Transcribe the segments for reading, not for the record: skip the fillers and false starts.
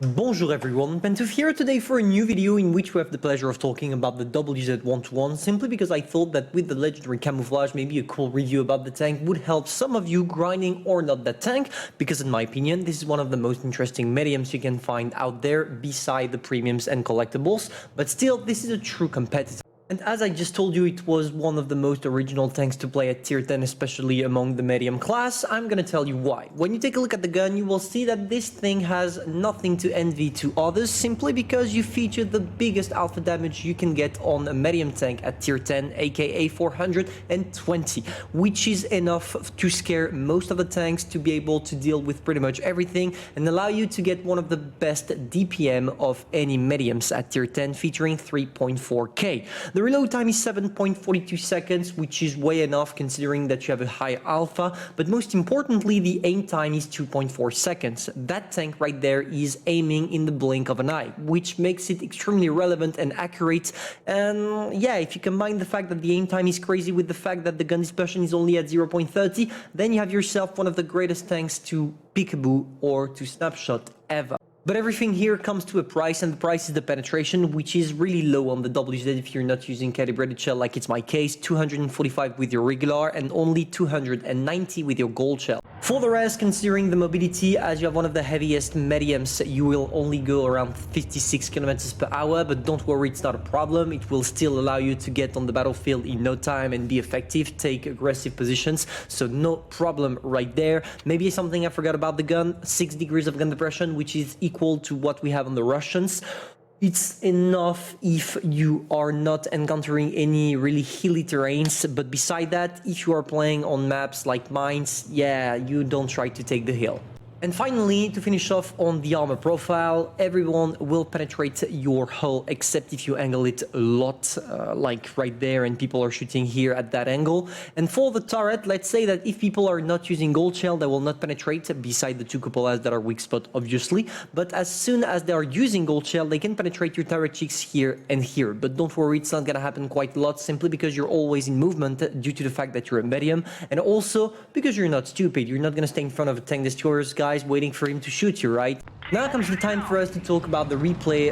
Bonjour everyone, Pantoufleee here today for a new video in which we have the pleasure of talking about the WZ-121, simply because I thought that with the legendary camouflage, maybe a cool review about the tank would help some of you grinding or not that tank, because in my opinion, this is one of the most interesting mediums you can find out there beside the premiums and collectibles, but still, this is a true competitor. And as I just told you, it was one of the most original tanks to play at tier 10, especially among the medium class. I'm gonna tell you why. When you take a look at the gun, you will see that this thing has nothing to envy to others, simply because you feature the biggest alpha damage you can get on a medium tank at tier 10, aka 420, which is enough to scare most of the tanks to be able to deal with pretty much everything and allow you to get one of the best DPM of any mediums at tier 10, featuring 3.4k. The reload time is 7.42 seconds, which is way enough considering that you have a high alpha, but most importantly, the aim time is 2.4 seconds. That tank right there is aiming in the blink of an eye, which makes it extremely relevant and accurate. And yeah, if you combine the fact that the aim time is crazy with the fact that the gun dispersion is only at 0.30, then you have yourself one of the greatest tanks to peekaboo or to snapshot ever. But everything here comes to a price, and the price is the penetration, which is really low on the WZ if you're not using calibrated shell like it's my case, 245 with your regular and only 290 with your gold shell. For the rest, considering the mobility, as you have one of the heaviest mediums, you will only go around 56 kilometers per hour, but don't worry, it's not a problem. It will still allow you to get on the battlefield in no time and be effective, take aggressive positions, so no problem right there. Maybe something I forgot about the gun, 6 degrees of gun depression, which is equal to what we have on the Russians. It's enough if you are not encountering any really hilly terrains, but beside that, if you are playing on maps like mines, yeah, you don't try to take the hill. And finally, to finish off on the armor profile, everyone will penetrate your hull except if you angle it a lot, like right there, and people are shooting here at that angle. And for the turret, let's say that if people are not using gold shell, they will not penetrate beside the two cupolas that are weak spot, obviously. But as soon as they are using gold shell, they can penetrate your turret cheeks here and here. But don't worry, it's not gonna happen quite a lot, simply because you're always in movement due to the fact that you're a medium, and also because you're not stupid. You're not gonna stay in front of a tank destroyers, guys, waiting for him to shoot you, right? Now comes the time for us to talk about the replay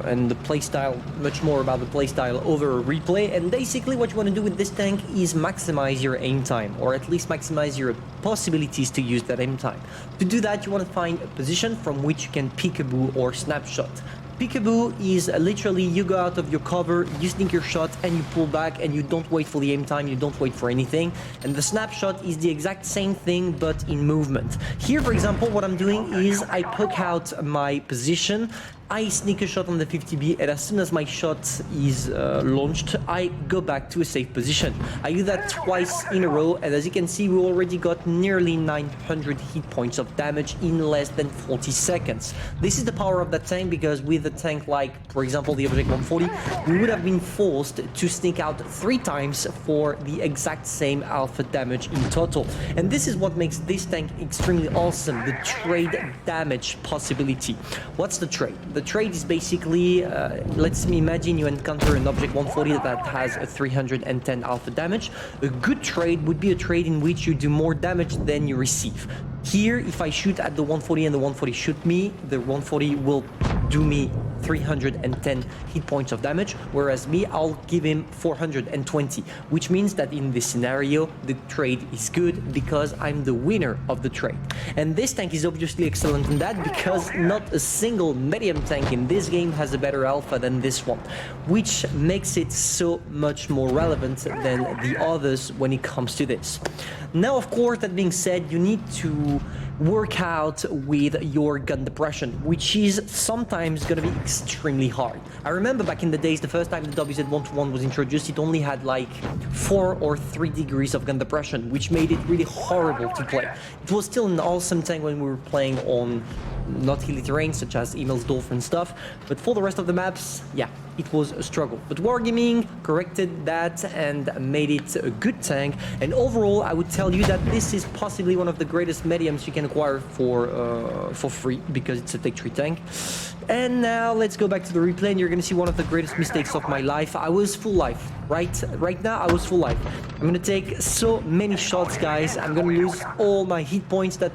and the playstyle, much more about the playstyle over a replay. And basically what you want to do with this tank is maximize your aim time, or at least maximize your possibilities to use that aim time. To do that, you want to find a position from which you can peekaboo or snapshot. Peekaboo is literally you go out of your cover, you sneak your shot, and you pull back, and you don't wait for the aim time, you don't wait for anything. And the snapshot is the exact same thing, but in movement. Here, for example, what I'm doing is I poke out my position, I sneak a shot on the 50B, and as soon as my shot is launched, I go back to a safe position. I do that twice in a row, and as you can see, we already got nearly 900 hit points of damage in less than 40 seconds. This is the power of that tank, because with a tank like, for example, the WZ-140, we would have been forced to sneak out 3 times for the exact same alpha damage in total. And this is what makes this tank extremely awesome, the trade damage possibility. What's the trade? The trade is basically, let's imagine you encounter an object 140 that has a 310 alpha damage. A good trade would be a trade in which you do more damage than you receive. Here, if I shoot at the 140 and the 140 shoot me, the 140 will do me 310 hit points of damage, whereas me, I'll give him 420, which means that in this scenario, the trade is good because I'm the winner of the trade. And this tank is obviously excellent in that, because not a single medium tank in this game has a better alpha than this one, which makes it so much more relevant than the others when it comes to this. Now, of course, that being said, you need to work out with your gun depression, which is sometimes going to be extremely hard. I remember back in the days, the first time the WZ-121 was introduced, it only had like 4 or 3 degrees of gun depression, which made it really horrible to play. It was still an awesome tank when we were playing on not hilly terrain such as Emilsdorf and stuff, but for the rest of the maps, yeah, it was a struggle. But Wargaming corrected that and made it a good tank, and overall I would tell you that this is possibly one of the greatest mediums you can acquire for free, because it's a Tech 3 tank. And now let's go back to the replay, and you're gonna see one of the greatest mistakes of my life. I was full life, right now I was full life. I'm gonna take so many shots, guys. I'm gonna lose all my hit points. That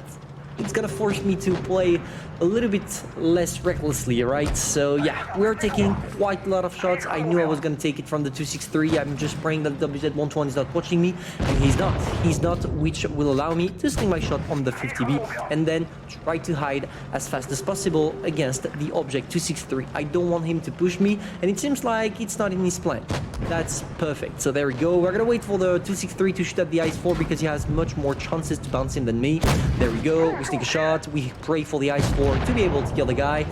it's gonna force me to play a little bit less recklessly, right? So yeah, we're taking quite a lot of shots. I knew I was going to take it from the 263. I'm just praying that WZ-121 is not watching me, and he's not, which will allow me to sling my shot on the 50B and then try to hide as fast as possible against the object 263. I don't want him to push me, and it seems like it's not in his plan. That's perfect. So there we go. We're gonna wait for the 263 to shoot at the ice 4 because he has much more chances to bounce him than me. There we go. We sneak a shot. We pray for the ice 4 to be able to kill the guy.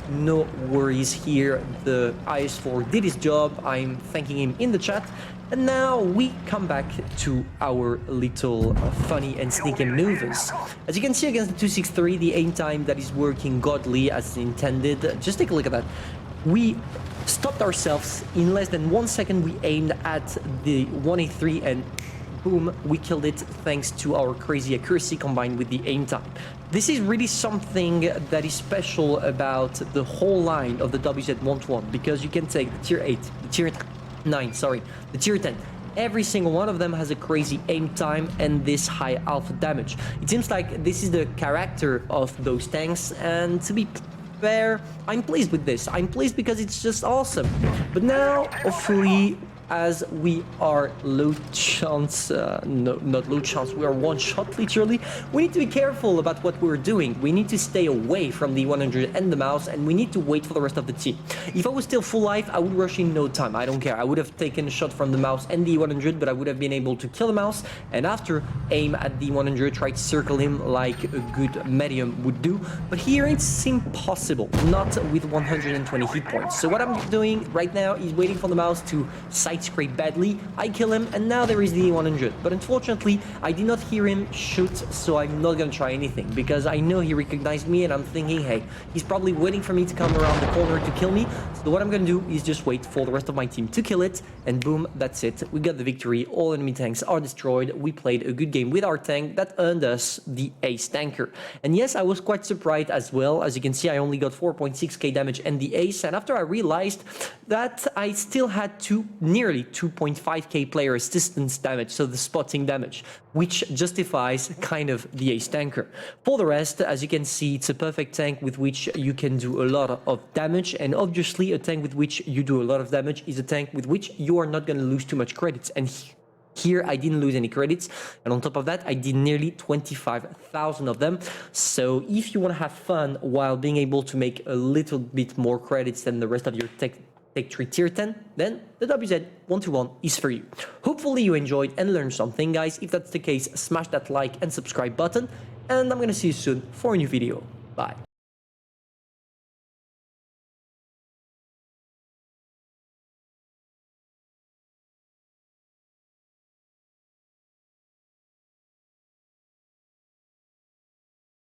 No worries here. The ice 4 did his job. I'm thanking him in the chat. And now we come back to our little funny and sneaky maneuvers. As you can see against the 263, the aim time that is working godly as intended. Just take a look at that. We stopped ourselves in less than 1 second. We aimed at the 183 and boom, we killed it thanks to our crazy accuracy combined with the aim time. This is really something that is special about the whole line of the WZ-121 because you can take the tier 8, the tier 9, sorry, the tier 10. Every single one of them has a crazy aim time and this high alpha damage. It seems like this is the character of those tanks, and to be fair, I'm pleased with this. I'm pleased because it's just awesome. But now, hopefully, as we are low chance, no, not low chance, we are one shot literally, we need to be careful about what we're doing. We need to stay away from the 100 and the mouse, and we need to wait for the rest of the team. If I was still full life, I would rush in no time. I don't care. I would have taken a shot from the mouse and the 100, but I would have been able to kill the mouse, and after aim at the 100, try to circle him like a good medium would do. But here it's impossible, not with 120 hit points. So what I'm doing right now is waiting for the mouse to scrape badly. I kill him, and now there is the 100. But unfortunately, I did not hear him shoot, so I'm not gonna try anything because I know he recognized me, and I'm thinking, hey, he's probably waiting for me to come around the corner to kill me. So what I'm gonna do is just wait for the rest of my team to kill it, and boom, that's it. We got the victory. All enemy tanks are destroyed. We played a good game with our tank that earned us the ace tanker. And yes, I was quite surprised as well. As you can see, I only got 4.6k damage and the ace, and after I realized that I still had nearly 2.5k player assistance damage, so the spotting damage, which justifies kind of the ace tanker. For the rest, as you can see, it's a perfect tank with which you can do a lot of damage, and obviously a tank with which you do a lot of damage is a tank with which you are not going to lose too much credits. And here I didn't lose any credits, and on top of that I did nearly 25,000 of them. So if you want to have fun while being able to make a little bit more credits than the rest of your tech tree tier 10, then the WZ-121 is for you. Hopefully you enjoyed and learned something, guys. If that's the case, smash that like and subscribe button, and I'm gonna see you soon for a new video. Bye.